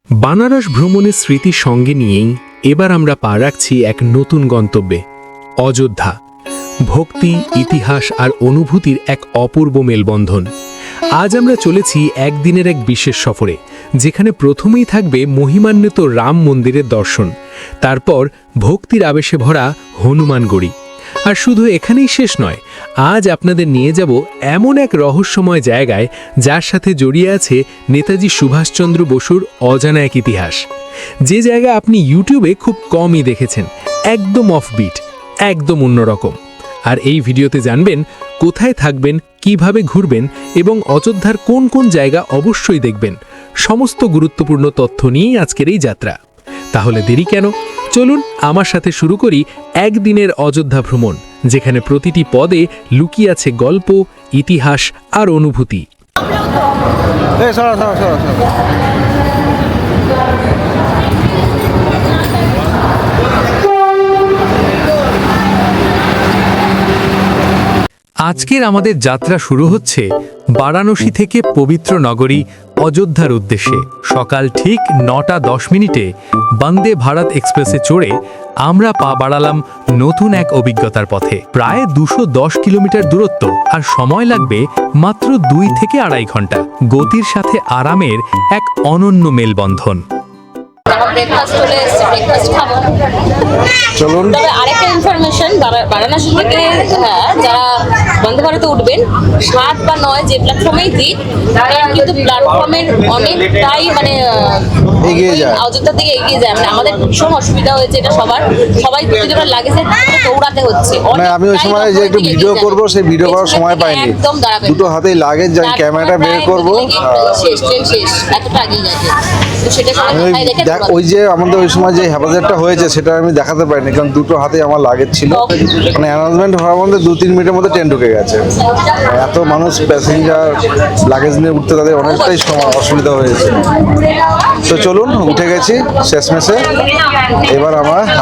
বানারস ভ্রমণের স্মৃতি সঙ্গে নিয়েই এবার আমরা পা রাখছি এক নতুন গন্তব্যে, অযোধ্যা। ভক্তি, ইতিহাস আর অনুভূতির এক অপূর্ব মেলবন্ধন। আজ আমরা চলেছি একদিনের এক বিশেষ সফরে, যেখানে প্রথমেই থাকবে মহিমান্বিত রাম মন্দিরের দর্শন, তারপর ভক্তির আবেশে ভরা হনুমানগড়ি। আর শুধু এখানেই শেষ নয়, আজ আপনাদের নিয়ে যাব এমন এক রহস্যময় জায়গায় যার সাথে জড়িয়ে আছে নেতাজি সুভাষচন্দ্র বসুর অজানা এক ইতিহাস। যে জায়গা আপনি ইউটিউবে খুব কমই দেখেছেন, একদম অফবিট, একদম অন্যরকম। আর এই ভিডিওতে জানবেন কোথায় থাকবেন, কিভাবে ঘুরবেন এবং অযোধ্যার কোন কোন জায়গা অবশ্যই দেখবেন। সমস্ত গুরুত্বপূর্ণ তথ্য নিয়েই আজকের এই যাত্রা। তাহলে দেরি কেন, চলুন আমার সাথে শুরু করি একদিনের অযোধ্যা ভ্রমণ, যেখানে প্রতিটি পদে লুকিয়ে আছে গল্প, ইতিহাস আর অনুভূতি। আজকের আমাদের যাত্রা শুরু হচ্ছে বারাণসী থেকে পবিত্র নগরী অযোধ্যার উদ্দেশ্যে। সকাল ঠিক 9:10 বন্দে ভারত এক্সপ্রেসে চড়ে আমরা পা বাড়ালাম নতুন এক অভিজ্ঞতার পথে। প্রায় 210 কিলোমিটার দূরত্ব, আর সময় লাগবে মাত্র 2 থেকে 2.5 ঘন্টা। গতির সাথে আরামের এক অনন্য মেলবন্ধন। চলুন। তবে আরেকটা ইনফরমেশন, বারাণসী থেকে যারা বন্দে ভারতে উঠবেন 7 বা 9 যে প্ল্যাটফর্মেই দিক, কিন্তু প্ল্যাটফর্মের অনেকটাই এগিয়ে যায়, অযোধ্যা থেকে এগিয়ে যায়। আমাদের ভীষণ অসুবিধা হয়েছে এটা সবাই প্রতিটা লাগেছে দৌড়াতে হচ্ছে। আমি ওই সময় যে একটু ভিডিও করব, সেই ভিডিও করার সময় পাইনি, একদম দাঁড়াবেন, দুটো হাতেই লাগেজ, যাই ক্যামেরাটা বের করব, শেষ এতটা এগিয়ে গেছে। তো সেটা ওই যে আমাদের ওই সময় যে হেফাজতটা হয়েছে সেটা আমি দেখাতে পারিনি, কারণ দুটো হাতেই আমার লাগেজ ছিল। অ্যানাউন্সমেন্ট হওয়ার মধ্যে 2-3 মিনিটের মধ্যে ট্রেন ঢুকে গেছে। এত মানুষ প্যাসেঞ্জার লাগেজ নিয়ে উঠতে তাদের অনেকটাই অসুবিধা হয়েছে। তো চলুন, উঠে গেছি শেষমেশে। এবার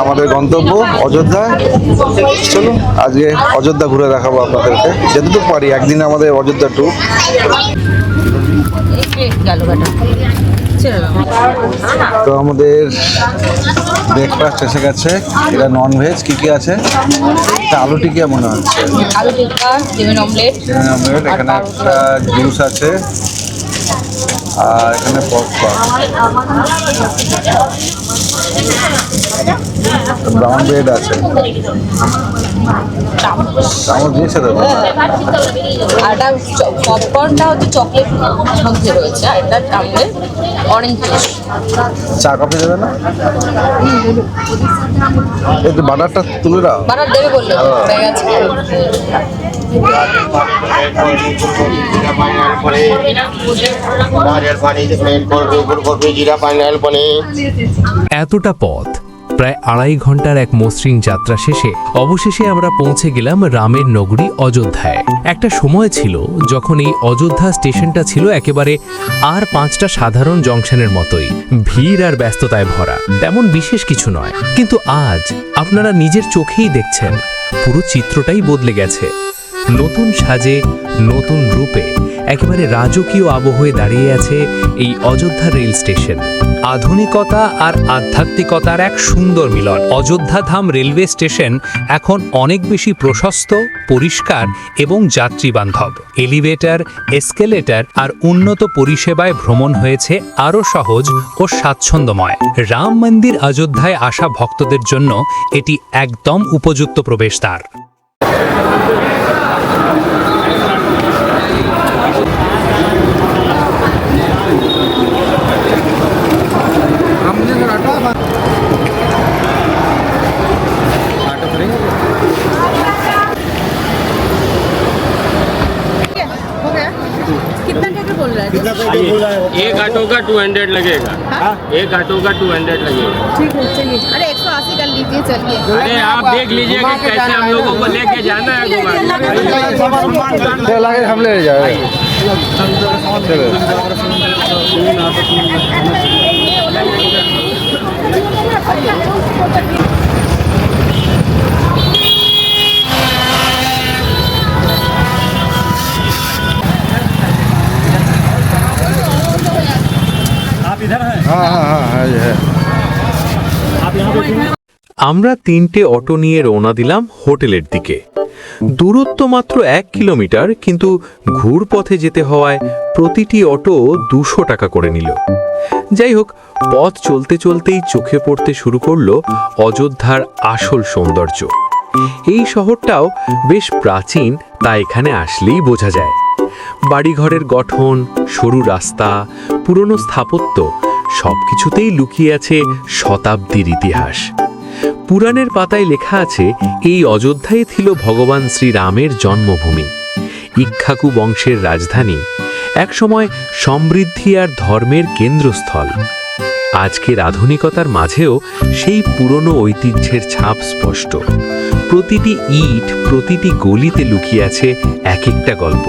আমাদের গন্তব্য অযোধ্যা। চলুন আজকে অযোধ্যা ঘুরে দেখাবো আপনাদেরকে, যতটুকু পারি। একদিনে আমাদের অযোধ্যা ট্যুর। তো আমাদের ব্রেকফাস্ট এসে গেছে। এটা নন ভেজ। কি আছে? এটা আলু টিকিয়া মনে হচ্ছে, আলু টিক্কা, চিকেন অমলেট। এখানে একটা জুস আছে, আর এখানে পপকর্ন, ব্রাউন ব্রেড আছে। চামচ দিয়েছে দাদা। আর পপকর্নটা হচ্ছে চকলেট মধ্যে রয়েছে, আর এটা আমলের অরেঞ্জ জুস। চা কফি দেবে না? এই তো বাটারটা তুলে দাও। বাটার দেবে বললো, হয়ে গেছে। এতটা পথ, প্রায় 2.5 ঘন্টার এক মসৃণ যাত্রা শেষে অবশেষে আমরা পৌঁছে গেলাম রামের নগরী অযোধ্যায়। একটা সময় ছিল যখন এই অযোধ্যা স্টেশনটা ছিল একেবারে আর 5টা সাধারণ জংশনের মতোই, ভিড় আর ব্যস্ততায় ভরা, তেমন বিশেষ কিছু নয়। কিন্তু আজ আপনারা নিজের চোখেই দেখছেন, পুরো চিত্রটাই বদলে গেছে। নতুন সাজে, নতুন রূপে একেবারে রাজকীয় আবহে দাঁড়িয়ে আছে এই অযোধ্যা রেল স্টেশন। আধুনিকতা আর আধ্যাত্মিকতার এক সুন্দর মিলন। অযোধ্যা ধাম রেলওয়ে স্টেশন এখন অনেক বেশি প্রশস্ত, পরিষ্কার এবং যাত্রী বান্ধব। এলিভেটর, এসকেলেটর আর উন্নত পরিষেবায় ভ্রমণ হয়েছে আরও সহজ ও স্বাচ্ছন্দ্যময়। রাম মন্দির অযোধ্যায় আসা ভক্তদের জন্য এটি একদম উপযুক্ত প্রবেশদ্বার। एक ऑटो का 200 लगेगा। एक ऑटो का 200 लगेगा। ठीक है, चलिए। अरे 180 कर लीजिए, चलिए। अरे आप देख लीजिए कि कैसे हम लोगों को लेके जाना है लागेज हम ले जाए। आप इधर हैं? हाँ। हाँ हाँ है। আমরা 3টে অটো নিয়ে রওনা দিলাম হোটেলের দিকে। দূরত্ব মাত্র 1 কিলোমিটার, কিন্তু ঘুরপথে যেতে হওয়ায় প্রতিটি অটো 200 টাকা করে নিল। যাই হোক, পথ চলতে চলতেই চোখে পড়তে শুরু করলো অযোধ্যার আসল সৌন্দর্য। এই শহরটাও বেশ প্রাচীন, তা এখানে আসলেই বোঝা যায়। বাড়িঘরের গঠন, সরু রাস্তা, পুরনো স্থাপত্য সবকিছুতেই লুকিয়ে আছে শতাব্দীর ইতিহাস। পুরাণের পাতায় লেখা আছে এই অযোধ্যায় ছিল ভগবান শ্রীরামের জন্মভূমি, ইক্ষ্বাকু বংশের রাজধানী, একসময় সমৃদ্ধি আর ধর্মের কেন্দ্রস্থল। আজকের আধুনিকতার মাঝেও সেই পুরনো ঐতিহ্যের ছাপ স্পষ্ট। প্রতিটি ইট, প্রতিটি গলিতে লুকিয়ে আছে এক একটা গল্প।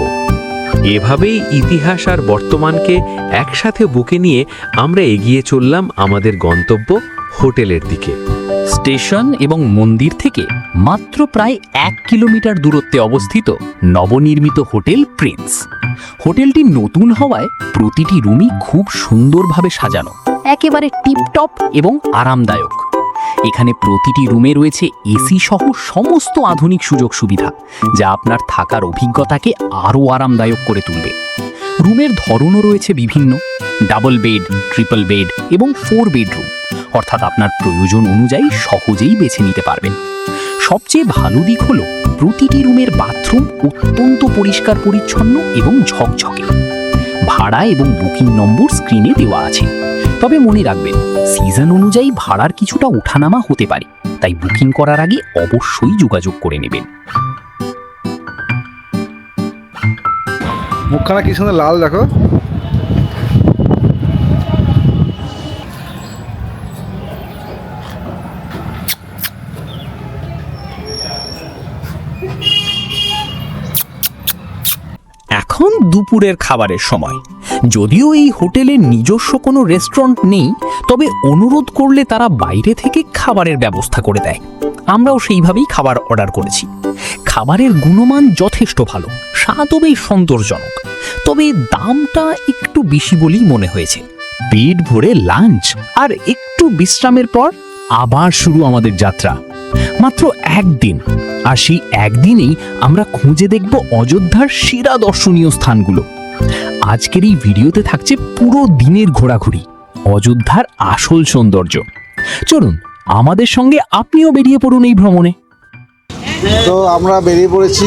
এভাবেই ইতিহাস আর বর্তমানকে একসাথে বুকে নিয়ে আমরা এগিয়ে চললাম আমাদের গন্তব্য হোটেলের দিকে। স্টেশন এবং মন্দির থেকে মাত্র প্রায় 1 কিলোমিটার দূরত্বে অবস্থিত নবনির্মিত হোটেল প্রিন্স। হোটেলটি নতুন হওয়ায় প্রতিটি রুমই খুব সুন্দরভাবে সাজানো, একেবারে টিপটপ এবং আরামদায়ক। এখানে প্রতিটি রুমে রয়েছে এসি সহ সমস্ত আধুনিক সুযোগ সুবিধা, যা আপনার থাকার অভিজ্ঞতাকে আরও আরামদায়ক করে তুলবে। রুমের ধরনও রয়েছে বিভিন্ন, ডাবল বেড, ট্রিপল বেড এবং 4 বেডরুম, অর্থাৎ আপনার প্রয়োজন অনুযায়ী সহজেই বেছে নিতে পারবেন। সবচেয়ে ভালো দিক হলো প্রতিটি রুমের বাথরুম অত্যন্ত পরিষ্কার পরিচ্ছন্ন এবং ঝকঝকে। ভাড়া এবং বুকিং নম্বর স্ক্রিনে দেওয়া আছে, তবে মনে রাখবেন সিজন অনুযায়ী ভাড়ার কিছুটা ওঠানামা হতে পারে, তাই বুকিং করার আগে অবশ্যই যোগাযোগ করে নেবেন। মুখখানা কি সুন্দর লাল দেখো। এখন দুপুরের খাবারের সময়। যদিও এই হোটেলে নিজস্ব কোনো রেস্টুরেন্ট নেই, তবে অনুরোধ করলে তারা বাইরে থেকে খাবারের ব্যবস্থা করে দেয়। আমরাও সেইভাবেই খাবার অর্ডার করেছি। খাবারের গুণমান যথেষ্ট ভালো, স্বাদও বেশ সন্তোষজনক, তবে দামটা একটু বেশি বলেই মনে হয়েছে। পেট ভরে লাঞ্চ আর একটু বিশ্রামের পর আবার শুরু আমাদের যাত্রা। মাত্র একদিন, আর সেই একদিনেই আমরা খুঁজে দেখব অযোধ্যার সেরা দর্শনীয় স্থানগুলো। আজকের এই ভিডিওতে থাকছে পুরো দিনের ঘোরাঘুরি, অযোধ্যার আসল সৌন্দর্য। চলুন আমাদের সঙ্গে আপনিও বেরিয়ে পড়ুন এই ভ্রমণে। তো আমরা বেরিয়ে পড়েছি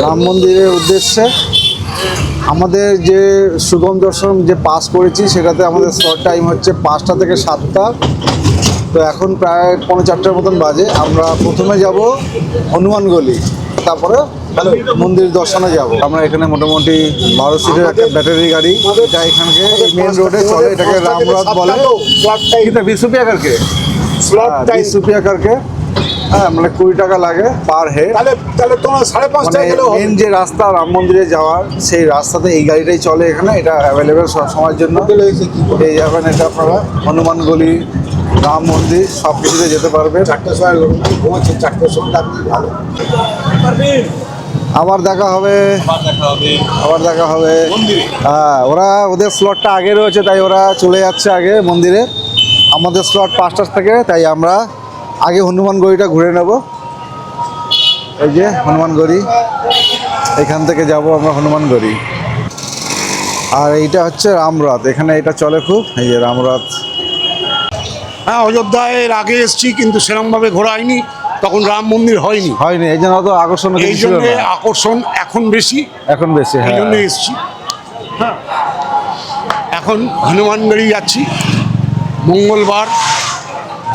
রাম মন্দিরের উদ্দেশ্যে। আমাদের যে সুগম দর্শন যে পাস করেছি সেটাতে আমাদের স্লট টাইম হচ্ছে 5টা থেকে 7টা। তো এখন প্রায় 3:45 মতন বাজে। আমরা প্রথমে যাব হনুমানগলি, তারপরে মন্দির দর্শনে যাব। আমরা এখানে মোটামুটি 12 সিটের একটা ব্যাটারি গাড়ি, এটা এখানকে মেন রোডে চলে, এটাকে রামরথ বলে। কিতনা 20 रुपया करके 20 रुपया करके, হ্যাঁ, মানে 20 টাকা লাগে পার হেড। তাহলে তোমার 5.5 টাকা গেলেও হবে। মেন যে রাস্তা রাম মন্দিরে যাওয়ার, সেই রাস্তাতে এই গাড়িটাই চলে এখানে। এটা অ্যাভেলেবেল সব সময়ের জন্য পেয়ে যাবেন। এটা আপনারা হনুমানগলি, রাম মন্দির সব কিছুতে যেতে পারবেন। 4টার সময় ঘুমাচ্ছে, 4টার সময় আপনি ভালো। আবার দেখা হবে, আবার দেখা হবে। হ্যাঁ, ওরা ওদের স্লটটা আগে রয়েছে, তাই ওরা চলে যাচ্ছে আগে মন্দিরে। আমাদের স্লট 5টা থেকে, তাই আমরা আগে হনুমানগড়িটা ঘুরে নেব। এই যে হনুমানগড়ি, এখান থেকে যাব আমরা হনুমানগড়ি। আর এইটা হচ্ছে রামরথ, এখানে এটা চলে খুব, এই যে রামরথ। হ্যাঁ, অযোধ্যায় এর আগে এসেছি, কিন্তু সেরকমভাবে ঘোরা হয়নি, তখন রাম মন্দির হয়নি। হয়নি, এই জন্য তো আকর্ষণ এই ছিল জন্য না। আকর্ষণ এখন বেশি, এখন বেশি, এই হ্যাঁ। জন্য এসেছি। হ্যাঁ, এখন হনুমানগড়ি যাচ্ছি, মঙ্গলবার।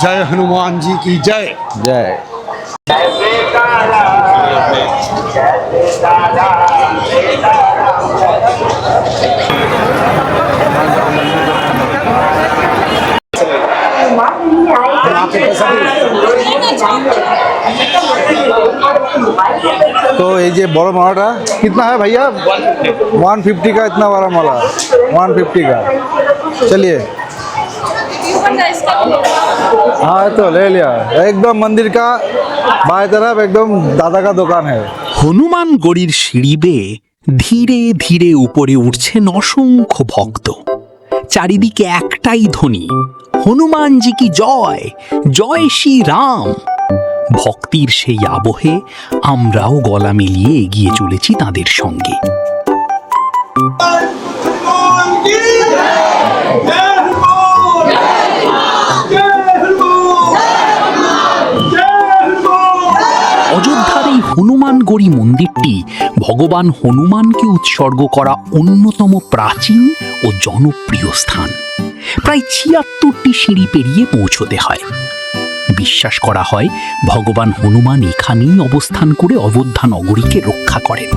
জয় হনুমানজি কি জয়। জয়। तो ये जो बड़ा माला कितना है भैया? 150 का इतना बड़ा माला, 150 का। चलिए, हाँ तो ले लिया। एकदम मंदिर का बाएं तरफ एकदम दादा का दुकान है। হনুমানগড়ির সিঁড়ি বেয়ে ধীরে ধীরে উপরে উঠছেন অসংখ্য ভক্ত। চারিদিকে একটাই ধ্বনি, হনুমানজি কি জয়, জয় শ্রী রাম। ভক্তির সেই আবহে আমরাও গলা মিলিয়ে এগিয়ে চলেছি তাদের সঙ্গে। অযোধ্যার এই হনুমানগড়ি মন্দিরটি ভগবান হনুমানকে উৎসর্গ করা অন্যতম প্রাচীন ও জনপ্রিয় স্থান। প্রায় ৭৬টি সিঁড়ি পেরিয়ে পৌঁছতে হয়। বিশ্বাস করা হয় ভগবান হনুমান এখানেই অবস্থান করে অযোধ্যা নগরীকে রক্ষা করেন।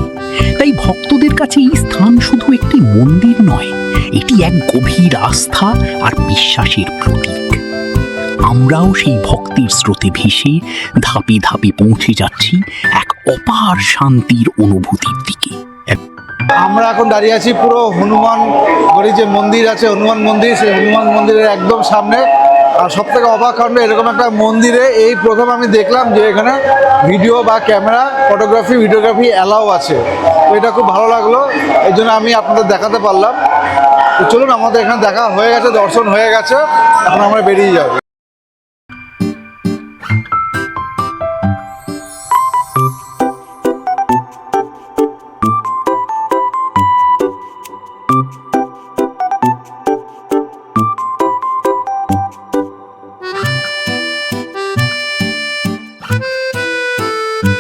তাই ভক্তদের কাছে এই স্থান শুধু একটি মন্দির নয়, এটি এক গভীর আস্থা আর বিশ্বাসের প্রতীক। আমরাও সেই ভক্তির স্রোতে ভেসে ধাপে ধাপে পৌঁছে যাচ্ছি এক অপার শান্তির অনুভূতির দিকে। আমরা এখন দাঁড়িয়ে আছি পুরো হনুমান গড়ি যে মন্দির আছে, হনুমান মন্দির, সেই হনুমান মন্দিরের একদম সামনে। আর সব থেকে অবাক কাণ্ড, এরকম একটা মন্দিরে এই প্রথম আমি দেখলাম যে এখানে ভিডিও বা ক্যামেরা ফটোগ্রাফি ভিডিওগ্রাফি অ্যালাউ আছে। তো এটা খুব ভালো লাগলো, এই জন্য আমি আপনাদের দেখাতে পারলাম। তো চলুন, আমাদের এখানে দেখা হয়ে গেছে, দর্শন হয়ে গেছে, এখন আমরা বেরিয়ে যাবো।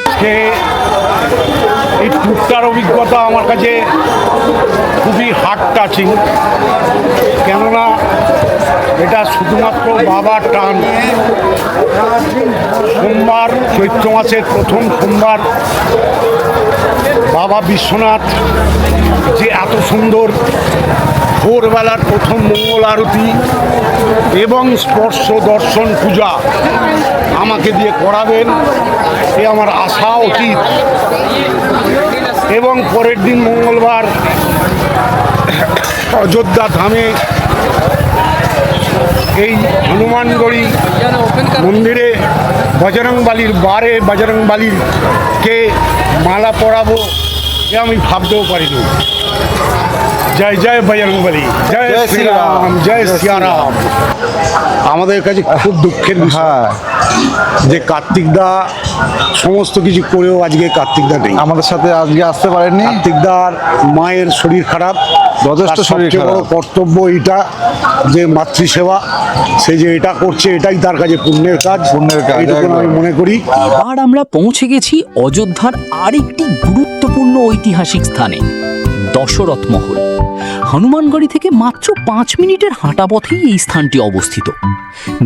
আজকে এই ট্যুরটার অভিজ্ঞতা আমার কাছে খুবই হার্ট টাচিং, কেননা এটা শুধুমাত্র বাবার টান। সোমবার, চৈত্র মাসের প্রথম সোমবার বাবা বিশ্বনাথ যে এত সুন্দর ভোরবেলার প্রথম মঙ্গল আরতি এবং স্পর্শ দর্শন পূজা আমাকে দিয়ে করাবেন, এ আমার আশা অতীত। এবং পরের দিন মঙ্গলবার অযোধ্যা ধামে এই হনুমানগড়ি মন্দিরে বজরংবলীর বারে বজরংবলীকে মালা পরাবো, এ আমি ভাবতেও পারিনি। জয় জয় বজরংবলী, জয় শ্রীরাম, জয় সিয়ারাম। আমাদের কাছে খুব দুঃখের বিষয় যে কার্তিকদা সমস্ত কিছু করেও আজকে কার্তিকদা নেই আমাদের সাথে, আজকে আসতে পারেননি। কার্তিকদার মায়ের শরীর খারাপ, যথেষ্ট শরীর সবচেয়ে বড় খারাপ। কর্তব্য এটা যে মাতৃসেবা, সে যে এটা করছে এটাই তার কাছে পুণ্যের কাজ, এইটুকু আমি মনে করি। এবার আমরা পৌঁছে গেছি অযোধ্যার আরেকটি গুরুত্বপূর্ণ ঐতিহাসিক স্থানে, দশরথ মহল। হনুমানগড়ি থেকে মাত্র 5 মিনিটের হাঁটা পথেই এই স্থানটি অবস্থিত।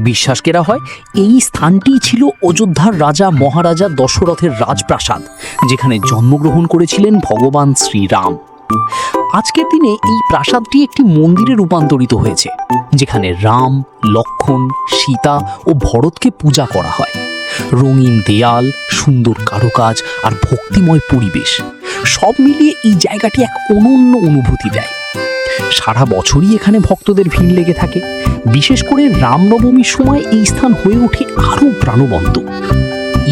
বিশ্বাস করা হয় এই স্থানটি ছিল অযোধ্যার রাজা মহারাজা দশরথের রাজপ্রাসাদ, যেখানে জন্মগ্রহণ করেছিলেন ভগবান শ্রীরাম। আজকের দিনে এই প্রাসাদটি একটি মন্দিরে রূপান্তরিত হয়েছে, যেখানে রাম, লক্ষ্মণ, সীতা ও ভরতকে পূজা করা হয়। রঙিন দেয়াল, সুন্দর কারুকাজ আর ভক্তিময় পরিবেশ সব মিলিয়ে এই জায়গাটি এক অনন্য অনুভূতি দেয়। সারা বছরই এখানে ভক্তদের ভিড় লেগে থাকে। বিশেষ করে রামনবমীর সময় এই স্থান হয়ে ওঠে আরও প্রাণবন্ত।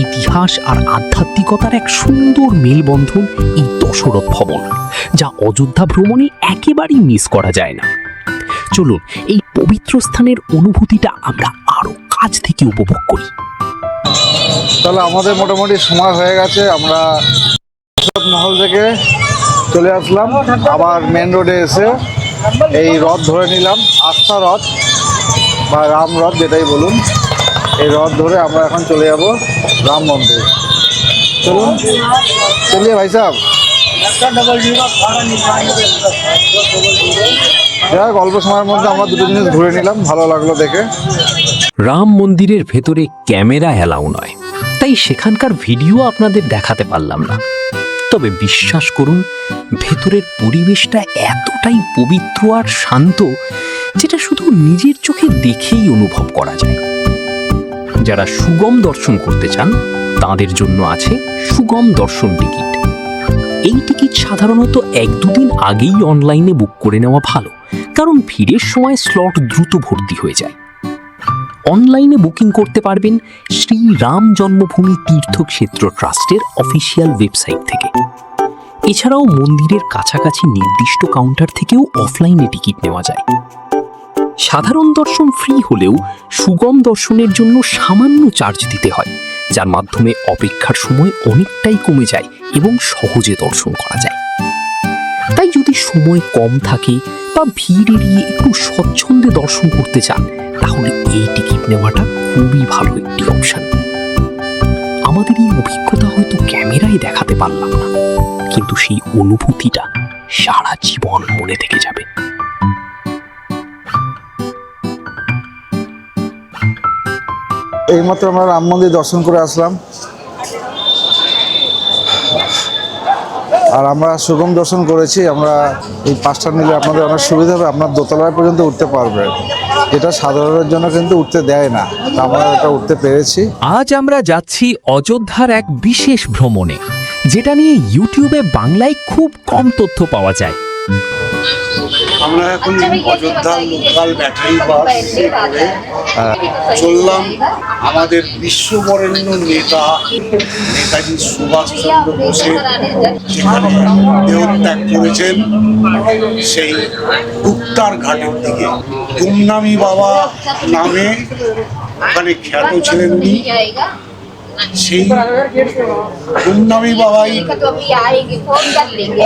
ইতিহাস আর আধ্যাত্মিকতার এক সুন্দর মেলবন্ধন এই দশরথ ভবন, যা অযোধ্যা ভ্রমণে একেবারেই মিস করা যায় না। চলুন এই পবিত্র স্থানের অনুভূতিটা আমরা আরও কাছ থেকে উপভোগ করি। তাহলে আমাদের মোটামুটি সময় হয়ে গেছে, আমরা দশরথ মহল থেকে চলে আসলাম। আবার মেন রোডে এসে এই রথ ধরে নিলাম, আস্থা রথ বা রাম রথ যেটাই বলুন। এই রথ ধরে আমরা এখন চলে যাব রাম মন্দির। চলুন, চলিয়ে ভাই সাহেব। যাই হোক, অল্প সময়ের মধ্যে আমরা দুটো জিনিস ঘুরে নিলাম, ভালো লাগলো দেখে। রাম মন্দিরের ভেতরে ক্যামেরা অ্যালাউ নয়, তাই সেখানকার ভিডিও আপনাদের দেখাতে পারলাম না। তবে বিশ্বাস করুন, ভেতরের পরিবেশটা এতটাই পবিত্র আর শান্ত, যেটা শুধু নিজের চোখে দেখেই অনুভব করা যায়। যারা সুগম দর্শন করতে চান তাদের জন্য আছে সুগম দর্শন টিকিট। এই টিকিট সাধারণত 1-2 দিন আগেই অনলাইনে বুক করে নেওয়া ভালো, কারণ ভিড়ের সময় স্লট দ্রুত ভর্তি হয়ে যায়। অনলাইনে বুকিং করতে পারবেন শ্রী রাম জন্মভূমি তীর্থক্ষেত্র ট্রাস্টের অফিসিয়াল ওয়েবসাইট থেকে। এছাড়াও মন্দিরের কাছাকাছি নির্দিষ্ট কাউন্টার থেকেও অফলাইনে টিকিট নেওয়া যায়। সাধারণ দর্শন ফ্রি হলেও সুগম দর্শনের জন্য সামান্য চার্জ দিতে হয়, যার মাধ্যমে অপেক্ষার সময় অনেকটাই কমে যায় এবং সহজে দর্শন করা যায়। তাই যদি সময় কম থাকে বা ভিড় এড়িয়ে একটু স্বচ্ছন্দে দর্শন করতে চান, তাহলে এই টিকিট নেওয়াটা খুবই ভালো একটি অপশন। আমাদের এই অভিজ্ঞতা হয়তো ক্যামেরায় দেখাতে পারলাম না, কিন্তু সেই অনুভূতিটা সারা জীবন মনে থেকে যাবে। এইমাত্র আমরা রাম মন্দির দর্শন করে আসলাম, আর আমরা সুগম দর্শন করেছি। আমরা এই পাঁচটা নিলে আপনাদের অনেক সুবিধা হবে, আপনার দোতলায় পর্যন্ত উঠতে পারবেন, এটা সাধারণের জন্য কিন্তু উঠতে দেয় না, তা আমরা এটা উঠতে পেরেছি। আজ আমরা যাচ্ছি অযোধ্যার এক বিশেষ ভ্রমণে, যেটা নিয়ে ইউটিউবে বাংলায় খুব কম তথ্য পাওয়া যায়। আমরা এখন অযোধ্যার লোকাল ব্যাটারি বাস করে চললাম আমাদের বিশ্ববরেণ্য নেতা নেতাজি সুভাষচন্দ্র বোসের যেখানে দেহত্যাগ করেছেন সেই গুপ্তার ঘাটের দিকে। গুমনামি বাবা নামে ওখানে খ্যাত ছিলেন উনি। সেই গুমনামি বাবাই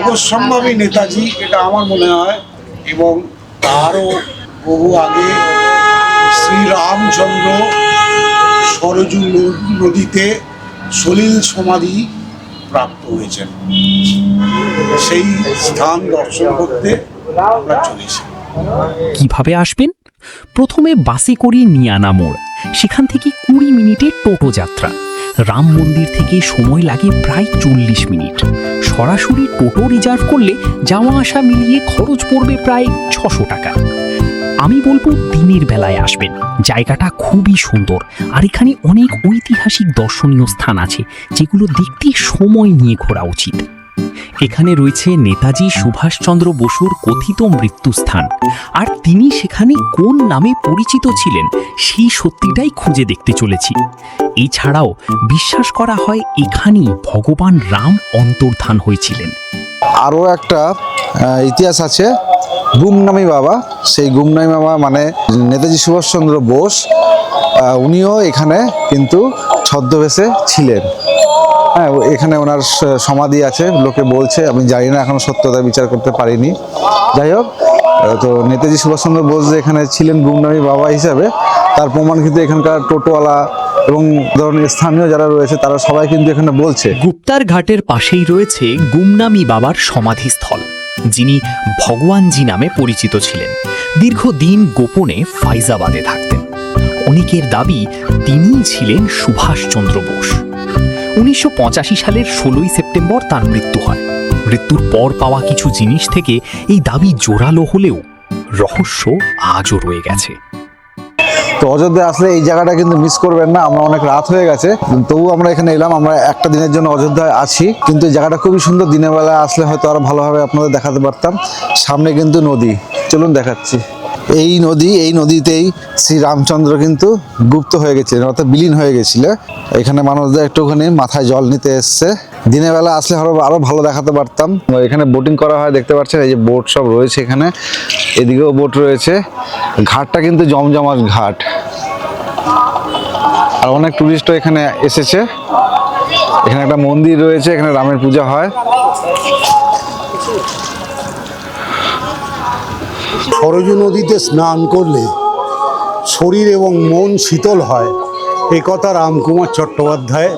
অবশ্যম্ভাবী নেতাজি, এটা আমার মনে হয়। এবং তারও বহু আগে শ্রীরামচন্দ্র সরজু নদীতে সলিল সমাধি প্রাপ্ত হয়েছেন। সেই স্থান দর্শন করতে আমরা চলেছি। কিভাবে আসবেন? প্রথমে বাসে করে নিয়ানা মোড়, সেখান থেকে 20 মিনিটের টোটো যাত্রা। রাম মন্দির থেকে সময় লাগে প্রায় 40 মিনিট। সরাসরি টোটো রিজার্ভ করলে যাওয়া আসা মিলিয়ে খরচ পড়বে প্রায় 600 টাকা। আমি বলবো দিনের বেলায় আসবেন, জায়গাটা খুবই সুন্দর, আর এখানে অনেক ঐতিহাসিক দর্শনীয় স্থান আছে যেগুলো দেখতে সময় নিয়ে ঘোরা উচিত। এখানে রয়েছে নেতাজি সুভাষচন্দ্র বসুর কথিত মৃত্যুস্থান, আর তিনি সেখানে কোন নামে পরিচিত ছিলেন সেই সত্যিটাই খুঁজে দেখতে চলেছি। এছাড়াও বিশ্বাস করা হয় এখানেই ভগবান রাম অন্তর্ধান হয়েছিলেন। আরও একটা ইতিহাস আছে, গুমনামি বাবা। সেই গুমনামি বাবা মানে নেতাজি সুভাষচন্দ্র বোস, উনিও এখানে কিন্তু ছদ্মবেশে ছিলেন। হ্যাঁ, এখানে ওনার সমাধি আছে লোকে বলছে, আমি জানি না, এখন সত্যতা বিচার করতে পারিনি। যাই হোক, তো নেতাজি সুভাষচন্দ্র বোস যে এখানে ছিলেন গুমনামি বাবা হিসাবে, তার প্রমাণ কিন্তু এখানকার টোটোওয়ালা এবং ধরনের স্থানীয় যারা রয়েছে তারা সবাই কিন্তু এখানে বলছে। গুপ্তার ঘাটের পাশেই রয়েছে গুমনামি বাবার সমাধিস্থল, যিনি ভগবানজি নামে পরিচিত ছিলেন। দীর্ঘদিন গোপনে ফাইজাবাদে থাকতেন। অনেকের দাবি তিনিই ছিলেন সুভাষচন্দ্র বোস। 1985 সালের 16ই সেপ্টেম্বর তার মৃত্যু হয়। মৃত্যুর পর পাওয়া কিছু জিনিস থেকে এই দাবি জোরালো হলেও রহস্য আজও রয়ে গেছে। তো অযোধ্যা আসলে এই জায়গাটা কিন্তু মিস করবেন না। আমরা অনেক রাত হয়ে গেছে, তবু আমরা এখানে এলাম। আমরা একটা দিনের জন্য অযোধ্যায় আছি, কিন্তু এই জায়গাটা খুবই সুন্দর। দিনের বেলা আসলে হয়তো আরো ভালোভাবে আপনাদের দেখাতে পারতাম। সামনে কিন্তু নদী, চলুন দেখাচ্ছি। এই নদীতেই শ্রী রামচন্দ্র কিন্তু গুপ্ত হয়ে গেছিলেন, অর্থাৎ বিলীন হয়ে গেছিল। এখানে মানুষদের একটুখানি মাথায় জল নিতে এসছে। দিনের বেলা আসলে আরো ভালো দেখাতে পারতাম। এখানে বোটিং করা হয়, দেখতে পাচ্ছেন এই যে বোট সব রয়েছে এখানে, এদিকেও বোট রয়েছে। ঘাটটা কিন্তু জমজমাট ঘাট, আর অনেক টুরিস্টও এখানে এসেছে। এখানে একটা মন্দির রয়েছে, এখানে রামের পূজা হয়। সরজু নদীতে স্নান করলে শরীর এবং মন শীতল হয়, এ কথা রামকুমার চট্টোপাধ্যায়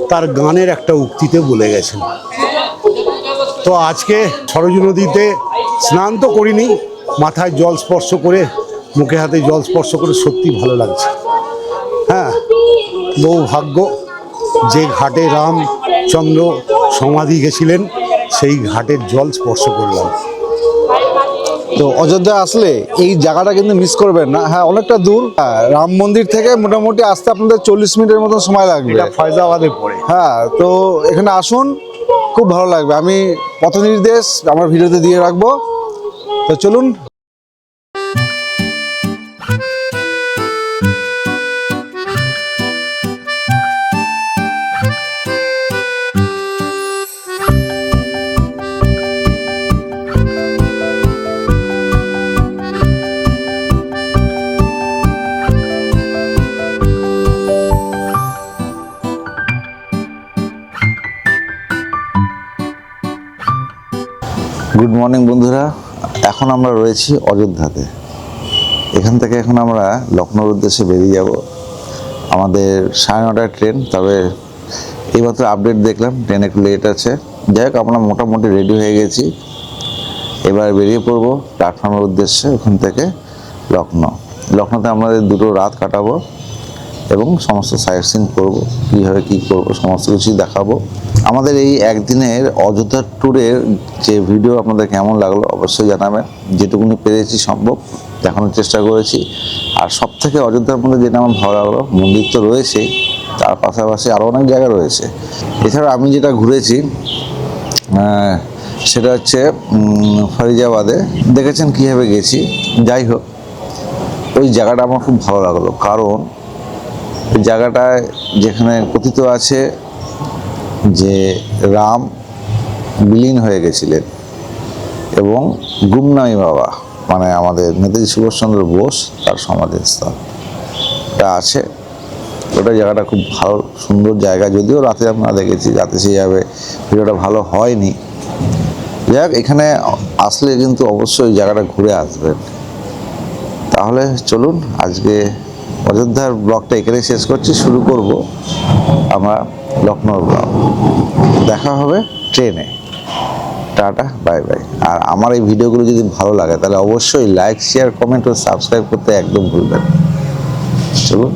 তার গানের একটা উক্তিতে বলে গেছেন। তো আজকে সরজু নদীতে স্নান তো করিনি, মাথায় জল স্পর্শ করে, মুখে হাতে জল স্পর্শ করে সত্যি ভালো লাগছে। হ্যাঁ, বহু ভাগ্য যে ঘাটে রামচন্দ্র সমাধি গেছিলেন সেই ঘাটের জল স্পর্শ করলাম। তো অযোধ্যা আসলে এই জায়গাটা কিন্তু মিস করবেন না। হ্যাঁ, অনেকটা দূর। রাম মন্দির থেকে মোটামুটি আসতে আপনাদের 40 মিনিটের মতো সময় লাগবে। এটা ফয়জাবাদে পড়ে। হ্যাঁ, তো এখানে আসুন, খুব ভালো লাগবে। আমি পথ নির্দেশ আমার ভিডিওতে দিয়ে রাখবো, তো চলুন। গুড মর্নিং বন্ধুরা, এখন আমরা রয়েছি অযোধ্যাতে। এখান থেকে এখন আমরা লখনৌর উদ্দেশ্যে বেরিয়ে যাব। আমাদের 9:30 ট্রেন, তবে এইমাত্র আপডেট দেখলাম ট্রেন একটু লেট আছে। যাই হোক, আমরা মোটামুটি রেডি হয়ে গেছি, এবার বেরিয়ে পড়বো প্ল্যাটফর্মের উদ্দেশ্যে। ওখান থেকে লখনৌতে আমাদের 2 রাত কাটাবো এবং সমস্ত সাইট সিন করবো, কীভাবে কী করবো সমস্ত কিছুই দেখাবো। আমাদের এই একদিনের অযোধ্যা ট্যুরের যে ভিডিও আপনাদের কেমন লাগলো অবশ্যই জানাবেন। যেটুকুনি পেরেছি সম্ভব দেখানোর চেষ্টা করেছি। আর সব থেকে অযোধ্যার মধ্যে যেটা আমার ভালো লাগলো, মন্দির তো রয়েছেই, তার পাশাপাশি আরও অনেক জায়গা রয়েছে। এছাড়া আমি যেটা ঘুরেছি সেটা হচ্ছে ফরিদাবাদে। দেখেছেন কীভাবে গেছি। যাই হোক, ওই জায়গাটা আমার খুব ভালো লাগলো, কারণ ওই জায়গাটায় যেখানে কথিত আছে যে রাম বিলীন হয়ে গেছিলেন এবং গুমনামি বাবা মানে আমাদের নেতাজি সুভাষচন্দ্র বোস তার সমাধিস্থলটা আছে। ওটা জায়গাটা খুব ভালো সুন্দর জায়গা, যদিও রাতে আমরা দেখেছি, রাতে সেইভাবে ভিডিওটা ভালো হয়নি। যাই হোক, এখানে আসলে কিন্তু অবশ্যই জায়গাটা ঘুরে আসবেন। তাহলে চলুন, আজকে অযোধ্যার ব্লগটা এখানে শেষ করছি। শুরু করব আমরা লখনৌর ব্লগ। দেখা হবে ট্রেনে। Tata, bye bye. আর আমার এই ভিডিওগুলো যদি ভালো লাগে তাহলে অবশ্যই লাইক, শেয়ার, কমেন্ট ও সাবস্ক্রাইব করতে একদম ভুলবেন না। চলুন।